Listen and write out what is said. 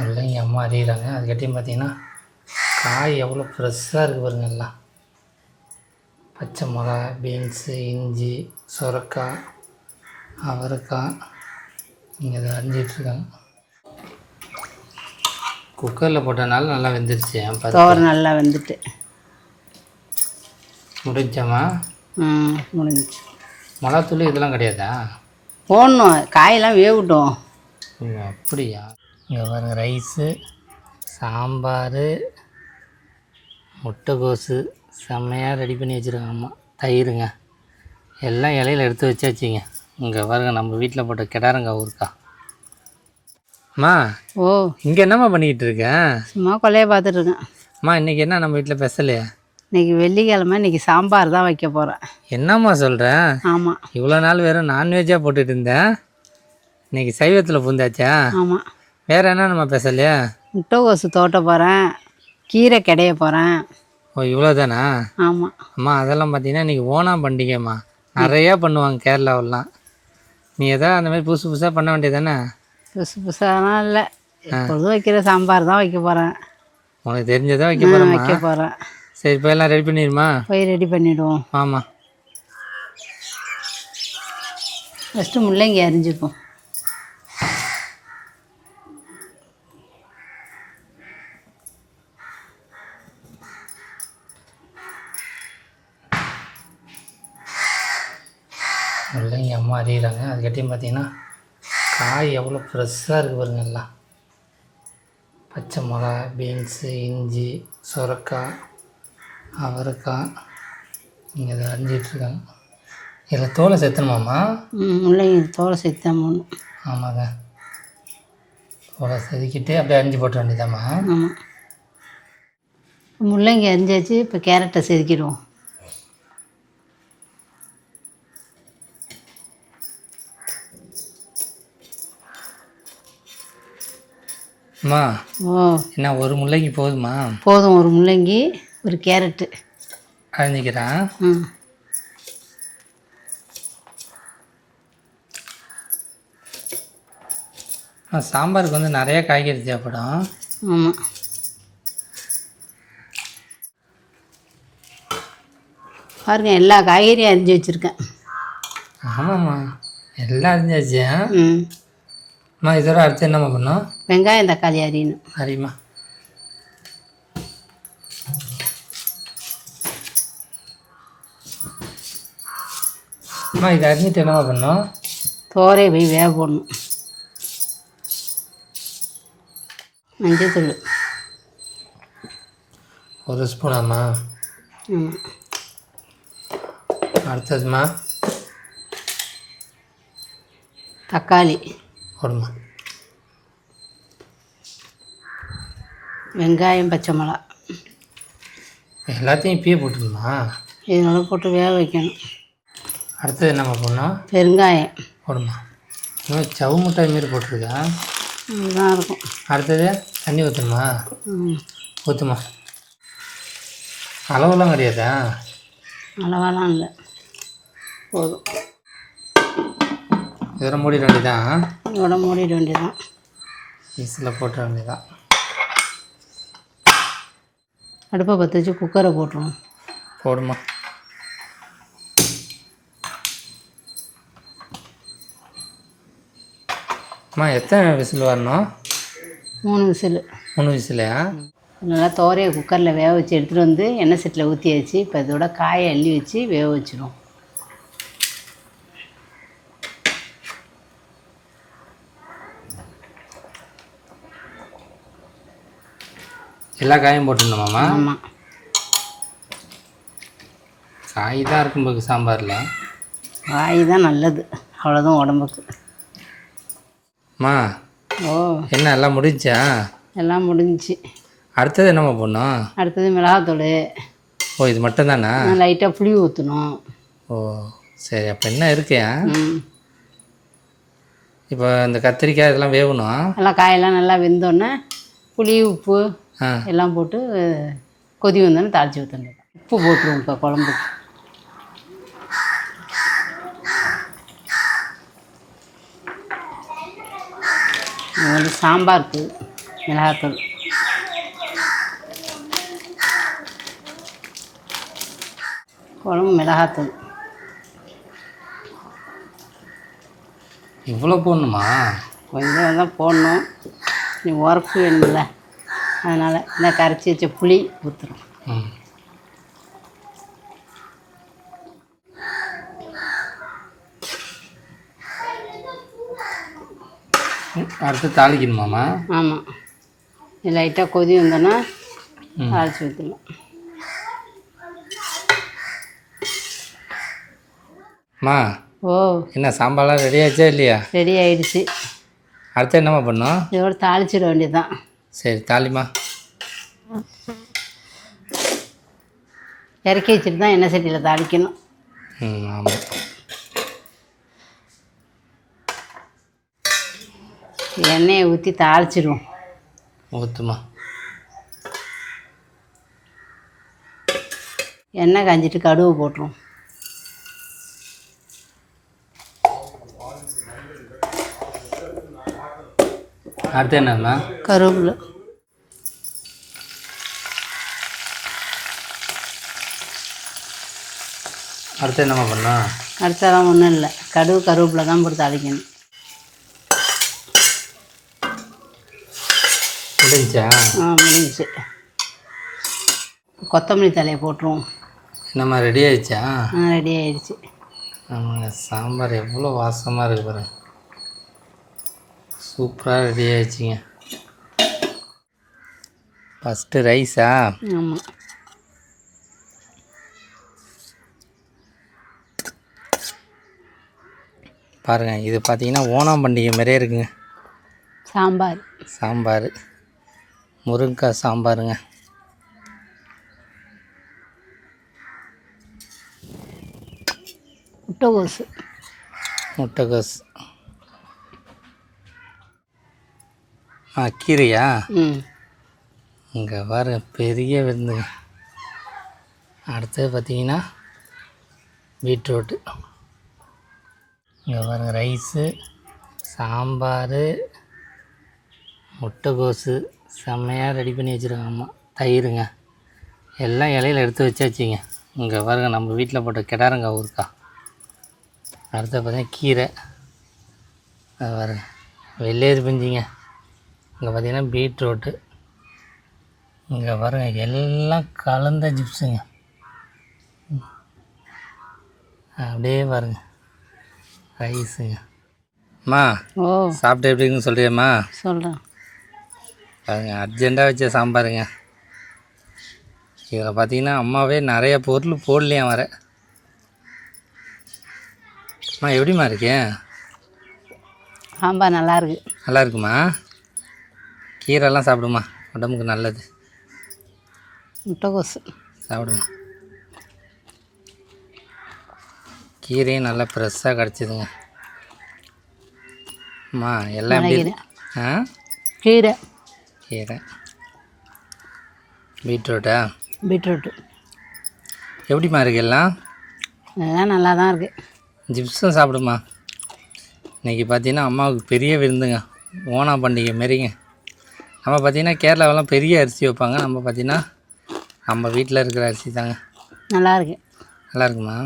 இல்லைங்க அம்மா அறிகிறாங்க. அதுக்கட்டியும் பார்த்தீங்கன்னா காய் எவ்வளோ ஃப்ரெஷ்ஷாக இருக்குது பாருங்க. எல்லாம் பச்சை மிளகா, பீன்ஸு, இஞ்சி, சுரக்காய், அவரைக்காய் இங்கே அதை அரிஞ்சிட்ருக்காங்க. குக்கரில் போட்டனால நல்லா வெந்துருச்சு. தோரை நல்லா வெந்துட்டு முடிஞ்சாமா? முடிஞ்சிச்சு. மிளகாத்தூள் இதெல்லாம் கிடையாதா? போடணும், காயெல்லாம் வேகட்டும். அப்படியா? இங்கே பாருங்க, ரைஸு, சாம்பார், முட்டைகோஸு செம்மையாக ரெடி பண்ணி வச்சுருக்காங்க அம்மா. தயிருங்க எல்லாம் இலையில் எடுத்து வச்சாச்சுங்க. இங்கே பாருங்க, நம்ம வீட்டில் போட்ட கிடாரங்காய் ஊருக்கா. அம்மா ஓ, இங்கே என்னம்மா பண்ணிக்கிட்டு இருக்கேன்? சும்மா கொலையை பார்த்துட்ருக்கேன். அம்மா இன்றைக்கி என்ன நம்ம வீட்டில் ஸ்பெஷலு? இன்றைக்கி வெள்ளிக்கிழமை, இன்றைக்கி சாம்பார் தான் வைக்க போகிறேன். என்னம்மா சொல்கிறேன்? ஆமாம். இவ்வளோ நாள் வெறும் நான்வெஜ்ஜாக போட்டுட்டு இருந்தேன், இன்றைக்கி சைவத்தில் பூந்தாச்சா? ஆமாம். வேறு என்ன நம்ம ஸ்பெஷலு? முட்டைகோசு தோட்ட போகிறேன், கீரை கிடைய போகிறேன். ஓ, இவ்வளோ தானா? ஆமாம். அம்மா அதெல்லாம் பார்த்தீங்கன்னா இன்றைக்கி ஓணம் பண்டிகைம்மா, நிறையா பண்ணுவாங்க கேரளாவெல்லாம். நீ எதாவது அந்த மாதிரி புதுசு புதுசாக பண்ண வேண்டியது தானே? புதுசு புதுசாலாம் இல்லை, எப்பொழுதும் வைக்கிற சாம்பார் தான் வைக்க போகிறேன். உனக்கு தெரிஞ்சதான் வைக்க போகிறேன். சரி, இப்போ எல்லாம் ரெடி பண்ணிடுமா? போய் ரெடி பண்ணிவிடுவோம். ஆமாம். ஃபஸ்ட்டு முள்ளங்கி அரிஞ்சுப்போம். முள்ளங்கி அம்மா அறிகிறாங்க. அதுக்கட்டியும் பார்த்தீங்கன்னா காய் எவ்வளோ ஃப்ரெஷ்ஷாக இருக்குது பாருங்க. எல்லாம் பச்சை மிளகா, பீன்ஸு, இஞ்சி, சுரக்காய், அவரைக்காய் இங்கே அதை அரிஞ்சிட்ருக்காங்க. இதில் தோலை சேர்த்தணுமாம்மா? முள்ளங்கி தோலை சேர்த்தான் போகணும். ஆமாங்க, தோலை செதுக்கிட்டு அப்படியே அரிஞ்சு போட்ட வேண்டியதாம்மா. ஆமாம். முள்ளங்கி அரிஞ்சாச்சு, இப்போ கேரட்டை செதுக்கிடுவோம். அம்மா ஓ, என்ன ஒரு முள்ளங்கி போதுமா? போதும், ஒரு முள்ளங்கி ஒரு கேரட்டு அரிஞ்சிக்கிறேன். சாம்பாருக்கு வந்து நிறைய காய்கறி தேவைப்படும். ஆமாம். பாருங்க, எல்லா காய்கறியும் அரிஞ்சு வச்சுருக்கேன். ஆமாம்மா, எல்லாம் அரிஞ்சாச்சு. அம்மா இதோட அடுத்து என்னம்மா பண்ணோம்? வெங்காயம் தக்காளி அரியணும். சரிம்மா. அம்மா இதை அரிஞ்சிட்டு என்னம்மா பண்ணோம்? தோரை போய் வேக போடணும். மஞ்சத்தூள் ஒரு ஸ்பூனாம்மா? ஆமாம். அடுத்ததுமா தக்காளி போடுமா. வெங்காயம், பச்சை மிளகா எல்லாத்தையும் இப்பயே போட்டுருமா? இதனோட போட்டு வேக வைக்கணும். அடுத்தது என்னம்மா பண்ணோம்? பெருங்காயம் போடுமா. இன்னும் சவு முட்டாய் மாரி போட்டிருக்கா, இதுதான் இருக்கும். அடுத்தது தண்ணி ஊற்றணுமா? ஊற்றுமா. அளவெல்லாம் கிடையாதா? அளவாலாம் இல்லை, போதும். இதெல்லாம் மூடிட வேண்டியதான். இதோட மூடிட வேண்டியதான். விசில் போட்டுற வேண்டியதான். அடுப்பை பற்ற வச்சு குக்கரை போட்டுருவோம். போடுமா. அம்மா எத்தனை விசில் வரணும்? 3 விசில். 3 விசிலையா? நல்லா தோரையை குக்கரில் வேக வச்சு எடுத்துகிட்டு வந்து எண்ணெய் சட்டியில் ஊற்றி வச்சு இப்போ இதோட காயை அள்ளி வச்சு வேக வச்சிடும். எல்லா காயும் போட்டுருந்தோமாம்மா? ஆமாம். காய் தான் இருக்கும்போது சாம்பாரில் காய் தான் நல்லது, அவ்வளோதான் உடம்புக்கு. அம்மா ஓ, என்ன எல்லாம் முடிஞ்சா? எல்லாம் முடிஞ்சிச்சு. அடுத்தது என்னம்மா பண்ணோம்? அடுத்தது மிளகாத்தூள். ஓ, இது மட்டும் தானா? லைட்டாக புளி ஊற்றணும். ஓ சரி, அப்போ என்ன இருக்கேன்? இப்போ இந்த கத்திரிக்காய் இதெல்லாம் வேகணும். எல்லாம் காயெல்லாம் நல்லா வெந்தோடனே புளி, உப்பு எல்லாம் போட்டு கொதி வந்தோடனே தாளித்து ஊற்றணும். உப்பு போட்டுருவோம் இப்போ குழம்புக்கு. இது வந்து சாம்பாருக்கு. மிளகாத்தூள், குழம்பு மிளகாத்தூள், இவ்வளோ போடணுமா? கொஞ்சம் தான் போடணும். நீ உரப்பு வேணும்ல, அதனால் இந்த கரைச்சி வச்ச புளி ஊற்றுறோம். ம். அடுத்து தாளிக்கணுமாம்மா? ஆமாம், லைட்டாக கொதி வந்தோன்னா தாளித்து ஊற்றலாம். அம்மா, ஓ, என்ன சாம்பார்லாம் ரெடி ஆச்சா இல்லையா? ரெடி ஆயிடுச்சு. அடுத்து என்னம்மா பண்ணோம்? இதோட தாளிச்சிட வேண்டியது தான். சரி, தாளிம்மா. இறக்கி வச்சுட்டு தான் எண்ணெய் சட்டியில் தாளிக்கணும். ம், ஆமாம். எண்ணெயை ஊற்றி தாளிச்சிடுவோம். ஊற்றுமா. எண்ணெய் காஞ்சிட்டு கடுகு போட்டுருவோம். அடுத்து என்னம்மா? கருவேப்பிலை, அடுத்து என்னம்மா பண்ணோம்? அடுத்ததான் ஒன்றும் இல்லை, கடுகு கருவேப்பிலை தான் போட்டு தாளிக்கணும். முடிஞ்சா? முடிஞ்சிச்சு. கொத்தமல்லி தலையை போட்டுருவோம். என்னம்மா ரெடி ஆயிடுச்சா? ரெடி ஆயிடுச்சு. ஆமாங்க, சாம்பார் எவ்வளோ வாசமாக இருக்கு பாருங்க. சூப்பராக ரெடி ஆயிடுச்சிங்க. ஃபஸ்ட்டு ரைஸா? ஆமாம். பாருங்கள், இது பார்த்தீங்கன்னா ஓணம் பண்டிகை மாதிரியே இருக்குங்க. சாம்பார், சாம்பார் முருங்கைக்காய் சாம்பாருங்க. முட்டைகோசு, முட்டைகோஸ். கீரையா? இங்கே பாருங்க, பெரிய விருந்துங்க. அடுத்தது பார்த்தீங்கன்னா பீட்ரூட்டு. இங்கே பாருங்க, ரைஸு, சாம்பார், முட்டைகோஸு செம்மையாக ரெடி பண்ணி வச்சுருக்காங்க அம்மா. தயிருங்க எல்லாம் இலையில எடுத்து வச்சாச்சுங்க. இங்கே பாருங்க, நம்ம வீட்டில் போட்ட கிடாரங்காய் ஊருக்கா. அடுத்து பார்த்தீங்கன்னா கீரை. அது பாருங்க, வெள்ளேரி பிஞ்சிங்க. இங்கே பார்த்தீங்கன்னா பீட்ரூட்டு. இங்கே பாருங்க, எல்லாம் கலந்த ஜிப்ஸுங்க. அப்படியே பாருங்க, ரைஸுங்க. அம்மா, ஓ, சாப்பிட்டு எப்படின்னு சொல்கிறியம்மா? சொல்கிறேன். பாருங்க, அர்ஜெண்ட்டாக வச்ச சாம்பாருங்க. இதில் பார்த்தீங்கன்னா அம்மாவே நிறைய பொருள் போடலையா வர. அம்மா, எப்படிம்மா இருக்கேன்? சாம்பார் நல்லாயிருக்கு. நல்லா இருக்குமா? கீரைலாம் சாப்பிடுமா, உடம்புக்கு நல்லது. முட்டைகோசு சாப்பிடுமா. கீரையும் நல்லா ஃப்ரெஷ்ஷாக கிடச்சிதுங்க. அம்மா, எல்லாம் எப்படி? கீரை, கீரை, பீட்ரூட்டா? பீட்ரூட்டு எப்படிம்மா இருக்கு எல்லாம்? எல்லாம் நல்லா தான் இருக்குது. ஜிப்ஸும் சாப்பிடுமா. இன்றைக்கி பார்த்தீங்கன்னா அம்மாவுக்கு பெரிய விருந்துங்க, ஓணம் பண்டிகை மாரிங்க. நம்ம பார்த்திங்கன்னா கேரளாவெல்லாம் பெரிய அரிசி வைப்பாங்க. நம்ம பார்த்திங்கன்னா நம்ம வீட்டில் இருக்கிற அரிசி தாங்க. நல்லா இருக்கு. நல்லா இருக்குமா?